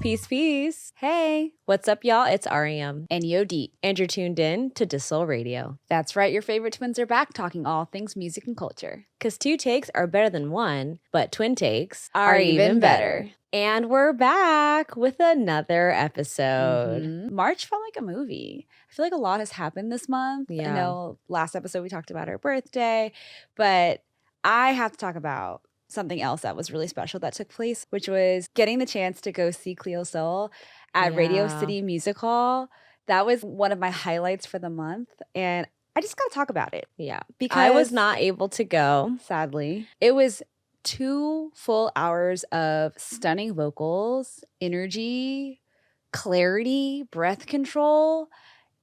Peace, peace. Hey, what's up, y'all? It's Ariam and Yodit. And you're tuned in to deuxsol Radio. That's right, your favorite twins are back talking all things music and culture. Because 2 takes are better than 1, but twin takes are even better. And we're back with another episode. Mm-hmm. March felt like a movie. I feel like a lot has happened this month. Yeah. I know last episode we talked about our birthday, but I have to talk about something else that was really special that took place, which was getting the chance to go see deuxsol at Radio City Music Hall. That was one of my highlights for the month, and I just gotta talk about it. Yeah, because I was not able to go. Sadly. It was 2 full hours of stunning vocals, energy, clarity, breath control.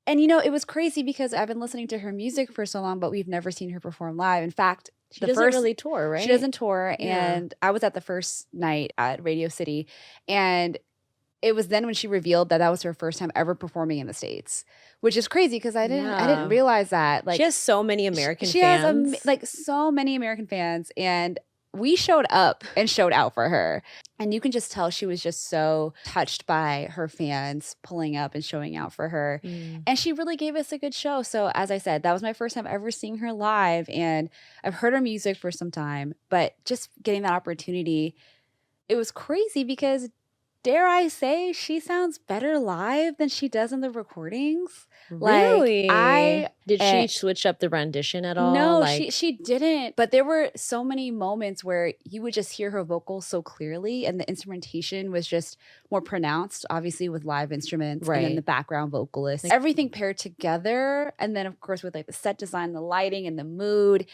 And you know, it was crazy because I've been listening to her music for so long, but we've never seen her perform live. In fact, she doesn't really tour, right? She doesn't tour. Yeah. And I was at the first night at Radio City, and it was then when she revealed that was her first time ever performing in the States, which is crazy because I didn't realize that. Like, she has so many American fans. She has so many American fans, and we showed up and showed out for her. And you can just tell she was just so touched by her fans pulling up and showing out for her. And she really gave us a good show. So as I said, that was my first time ever seeing her live. And I've heard her music for some time, but just getting that opportunity, it was crazy because, dare I say, she sounds better live than she does in the recordings. Really? Did she switch up the rendition at all? No, she didn't. But there were so many moments where you would just hear her vocals so clearly, and the instrumentation was just more pronounced, obviously with live instruments, right, and then the background vocalist. Everything paired together, and then of course with like the set design, the lighting, and the mood.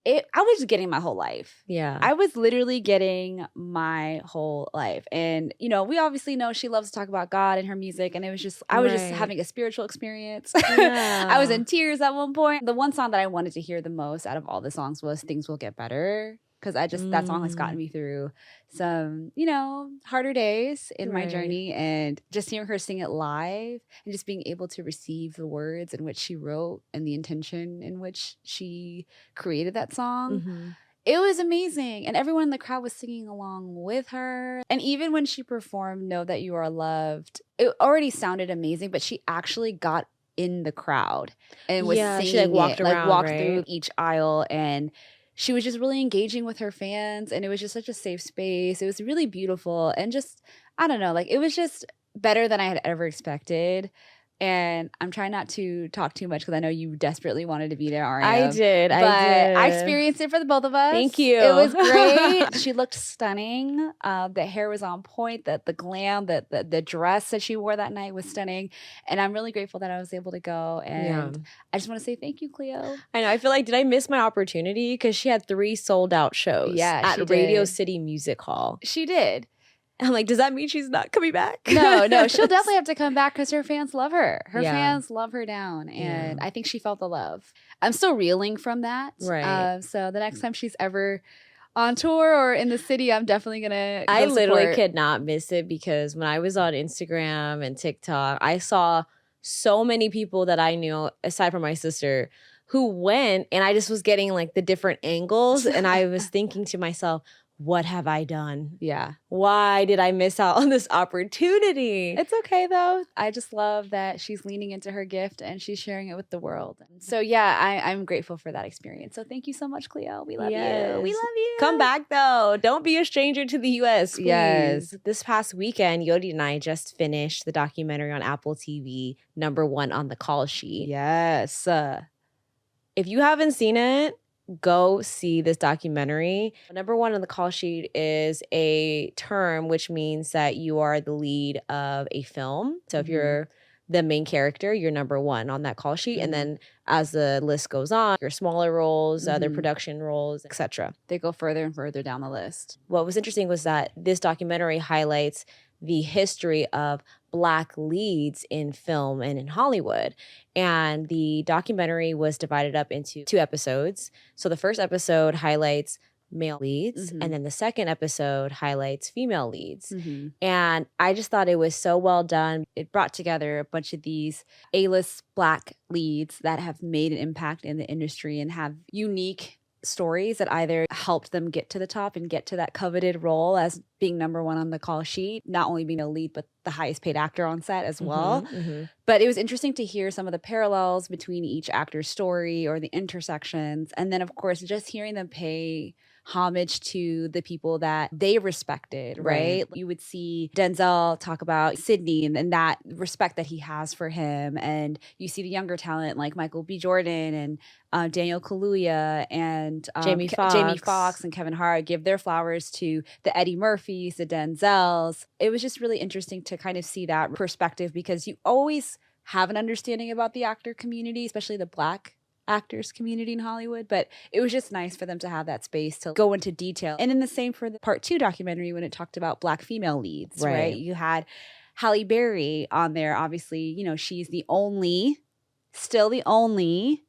I was getting my whole life. Yeah. I was literally getting my whole life. And, you know, we obviously know she loves to talk about God and her music. And it was just, I was just having a spiritual experience. Yeah. I was in tears at one point. The one song that I wanted to hear the most out of all the songs was Things Will Get Better. Because that song has gotten me through some, you know, harder days in my journey. And just hearing her sing it live and just being able to receive the words in which she wrote and the intention in which she created that song. It was amazing. And everyone in the crowd was singing along with her. And even when she performed Know That You Are Loved, it already sounded amazing, but she actually got in the crowd and was singing. She walked around, walked through each aisle, and she was just really engaging with her fans, and it was just such a safe space. It was really beautiful, and just, I don't know, like, it was just better than I had ever expected. And I'm trying not to talk too much because I know you desperately wanted to be there, Ariam. I did. I experienced it for the both of us. Thank you. It was great. She looked stunning. The hair was on point. The glam, the dress that she wore that night was stunning. And I'm really grateful that I was able to go. And I just want to say thank you, Cleo. I know. I feel like, did I miss my opportunity? Because she had 3 sold out shows at Radio City Music Hall. She did. I'm like, does that mean she's not coming back? No, she'll definitely have to come back because her fans love her. Her fans love her down, and I think she felt the love. I'm still reeling from that. Right. So the next time she's ever on tour or in the city, I'm definitely gonna. I literally could not miss it because when I was on Instagram and TikTok, I saw so many people that I knew, aside from my sister, who went, and I just was getting like the different angles, and I was thinking to myself, what have I done? Yeah. Why did I miss out on this opportunity? It's okay, though. I just love that she's leaning into her gift and she's sharing it with the world. So, yeah, I'm grateful for that experience. So thank you so much, Cleo. We love you. We love you. Come back, though. Don't be a stranger to the U.S., please. Yes. This past weekend, Yodit and I just finished the documentary on Apple TV, #1 on the call sheet. Yes. If you haven't seen it, go see this documentary. #1 on the call sheet is a term which means that you are the lead of a film. So if you're the main character, you're #1 on that call sheet. And then as the list goes on, your smaller roles, other production roles, etc. They go further and further down the list. What was interesting was that this documentary highlights the history of Black leads in film and in Hollywood. And the documentary was divided up into 2 episodes. So the first episode highlights male leads, and then the second episode highlights female leads. And I just thought it was so well done. It brought together a bunch of these A-list Black leads that have made an impact in the industry and have unique stories that either helped them get to the top and get to that coveted role as being number one on the call sheet, not only being a lead, but the highest paid actor on set as well. But it was interesting to hear some of the parallels between each actor's story or the intersections. And then, of course, just hearing them pay homage to the people that they respected, right? You would see Denzel talk about Sydney and that respect that he has for him. And you see the younger talent like Michael B. Jordan and Daniel Kaluuya and Jamie Foxx and Kevin Hart give their flowers to the Eddie Murphys, the Denzels. It was just really interesting to kind of see that perspective, because you always have an understanding about the actor community, especially the Black actors community in Hollywood, but it was just nice for them to have that space to go into detail. And then the same for the part 2 documentary when it talked about Black female leads, right? You had Halle Berry on there. Obviously, you know, she's still the only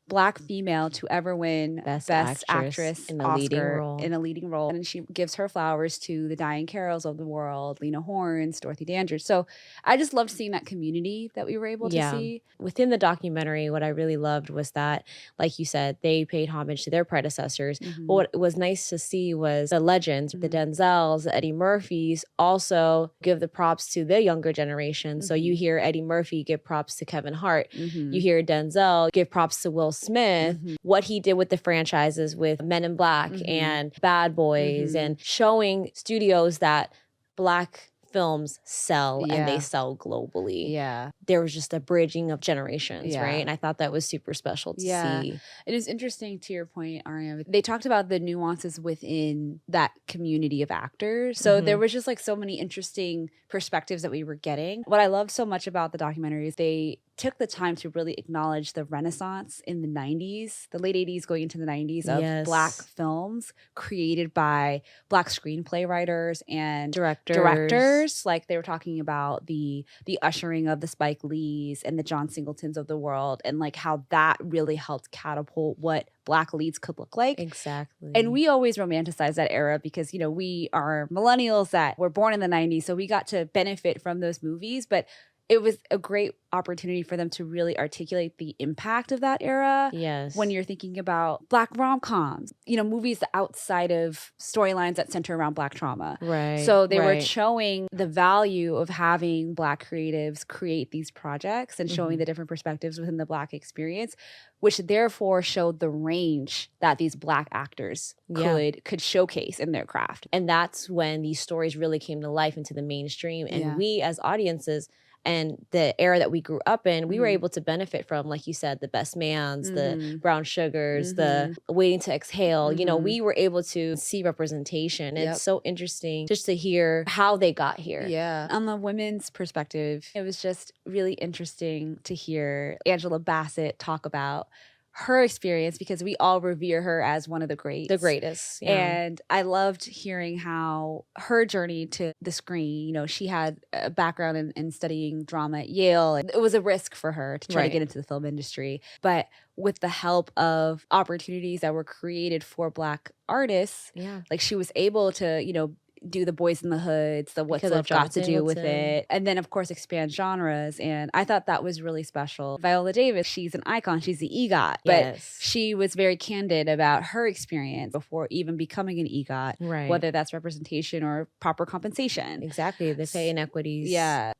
Black female to ever win Best Actress in a Oscar leading role. And she gives her flowers to the Diane Carrolls of the world, Lena Hornes, Dorothy Dandridge. So I just loved seeing that community that we were able to see. Within the documentary, what I really loved was that, like you said, they paid homage to their predecessors. But what was nice to see was the legends, the Denzels, the Eddie Murphys, also give the props to the younger generation. So you hear Eddie Murphy give props to Kevin Hart. You hear Denzel give props to Will Smith, what he did with the franchises with Men in Black and Bad Boys, and showing studios that Black films sell and they sell globally. There was just a bridging of generations, right? And I thought that was super special to see. It is interesting to your point, Ariam. They talked about the nuances within that community of actors. So there was just like so many interesting perspectives that we were getting. What I loved so much about the documentary is they took the time to really acknowledge the renaissance in the 90s, the late 80s going into the 90s of Black films created by Black screenplay writers and directors. Like they were talking about the ushering of the Spike Lees and the John Singletons of the world, and like how that really helped catapult what Black leads could look like. Exactly. And we always romanticize that era because, you know, we are millennials that were born in the 90s, so we got to benefit from those movies. But it was a great opportunity for them to really articulate the impact of that era. When you're thinking about Black rom-coms, you know, movies outside of storylines that center around Black trauma. So they were showing the value of having Black creatives create these projects and showing the different perspectives within the Black experience, which therefore showed the range that these Black actors could showcase in their craft. And that's when these stories really came to life into the mainstream. And we as audiences and the era that we grew up in, we were able to benefit from, like you said, the Best Mans, the Brown Sugars, the Waiting to Exhale. You know, we were able to see representation. It's so interesting just to hear how they got here. On the women's perspective, it was just really interesting to hear Angela Bassett talk about her experience, because we all revere her as one of the greats. The greatest. And I loved hearing how her journey to the screen, you know, she had a background in studying drama at Yale. And it was a risk for her to try to get into the film industry. But with the help of opportunities that were created for Black artists, like she was able to, you know, do the Boys in the Hoods, the What's Love Got to Do with It, and then of course expand genres. And I thought that was really special. Viola Davis, she's an icon, she's the EGOT, but she was very candid about her experience before even becoming an EGOT, whether that's representation or proper compensation. Exactly, the pay inequities.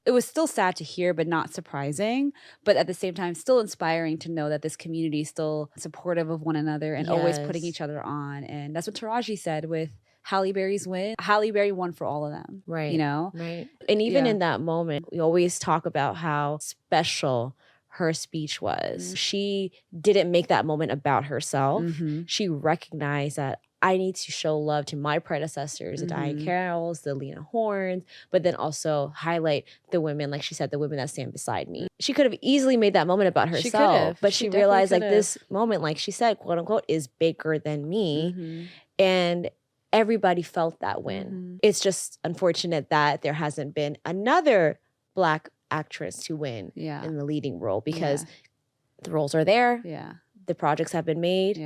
It was still sad to hear, but not surprising, but at the same time still inspiring to know that this community is still supportive of one another and always putting each other on. And that's what Taraji said with Halle Berry's win. Halle Berry won for all of them. You know? And even in that moment, we always talk about how special her speech was. She didn't make that moment about herself. She recognized that I need to show love to my predecessors, the Diane Carrolls, the Lena Hornes, but then also highlight the women, like she said, the women that stand beside me. She could have easily made that moment about herself, but she realized like this moment, like she said, quote unquote, is bigger than me. And everybody felt that win. It's just unfortunate that there hasn't been another Black actress to win in the leading role, because the roles are there. The projects have been made.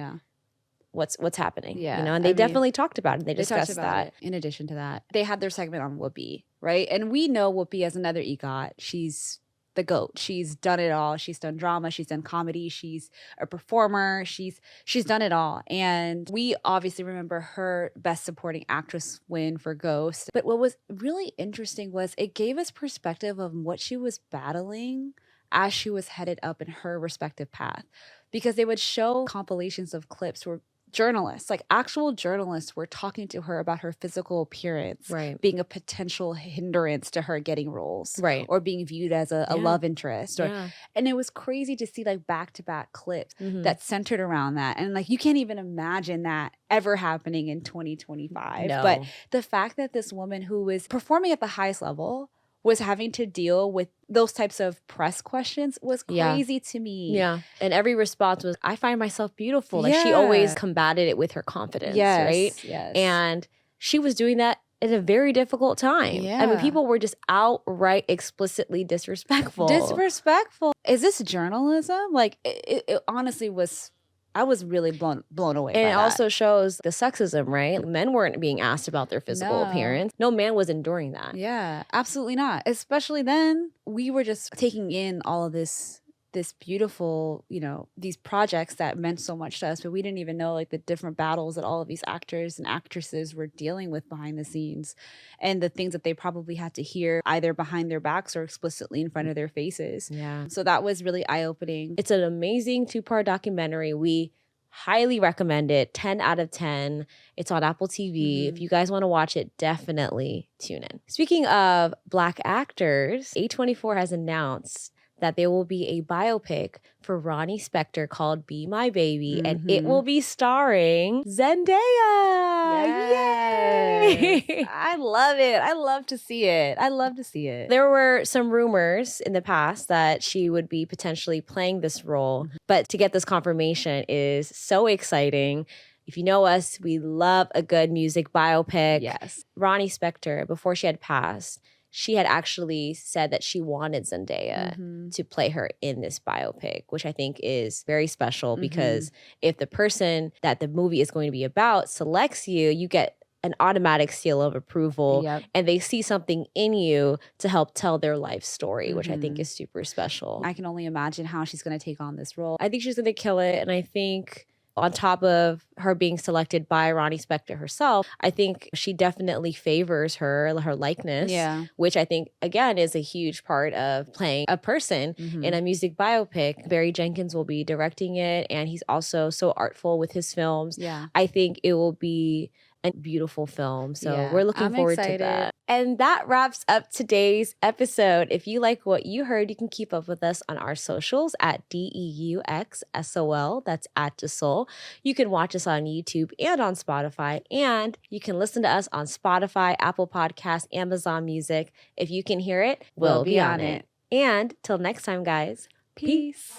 What's happening? You know, and they definitely talked about it. They discussed that. In addition to that, they had their segment on Whoopi, right? And we know Whoopi as another EGOT. She's the GOAT. She's done it all. She's done drama. She's done comedy. She's a performer. She's done it all. And we obviously remember her Best Supporting Actress win for Ghost. But what was really interesting was it gave us perspective of what she was battling as she was headed up in her respective path. Because they would show compilations of clips where journalists, like actual journalists, were talking to her about her physical appearance being a potential hindrance to her getting roles, or being viewed as a love interest, and it was crazy to see like back-to-back clips that centered around that. And like you can't even imagine that ever happening in 2025. But the fact that this woman who was performing at the highest level was having to deal with those types of press questions was crazy to me. Yeah. And every response was, I find myself beautiful. Like she always combated it with her confidence, right? Yes. And she was doing that at a very difficult time. Yeah. I mean, people were just outright explicitly disrespectful. Is this journalism? Like it honestly was... I was really blown away by that. And it also shows the sexism, right? Men weren't being asked about their physical appearance. No man was enduring that. Yeah, absolutely not. Especially then, we were just taking in all of this beautiful, you know, these projects that meant so much to us, but we didn't even know like the different battles that all of these actors and actresses were dealing with behind the scenes, and the things that they probably had to hear either behind their backs or explicitly in front of their faces. Yeah. So that was really eye-opening. It's an amazing 2-part documentary. We highly recommend it. 10 out of 10. It's on Apple TV. If you guys want to watch it, definitely tune in. Speaking of Black actors, A24 has announced that there will be a biopic for Ronnie Spector called Be My Baby, and it will be starring Zendaya. Yes. Yay! I love it. I love to see it. There were some rumors in the past that she would be potentially playing this role, but to get this confirmation is so exciting. If you know us, we love a good music biopic. Yes. Ronnie Spector, before she had passed, she had actually said that she wanted Zendaya to play her in this biopic, which I think is very special because if the person that the movie is going to be about selects you, you get an automatic seal of approval and they see something in you to help tell their life story, which I think is super special. I can only imagine how she's going to take on this role. I think she's going to kill it. And I think on top of her being selected by Ronnie Spector herself, I think she definitely favors her likeness, which I think, again, is a huge part of playing a person in a music biopic. Barry Jenkins will be directing it, and he's also so artful with his films. I think it will be a beautiful film. So we're looking forward to that. And that wraps up today's episode. If you like what you heard, you can keep up with us on our socials at deuxsol. That's at deuxsol. You can watch us on YouTube and on Spotify. And you can listen to us on Spotify, Apple Podcasts, Amazon Music. If you can hear it, we'll be on it. And till next time, guys. Peace.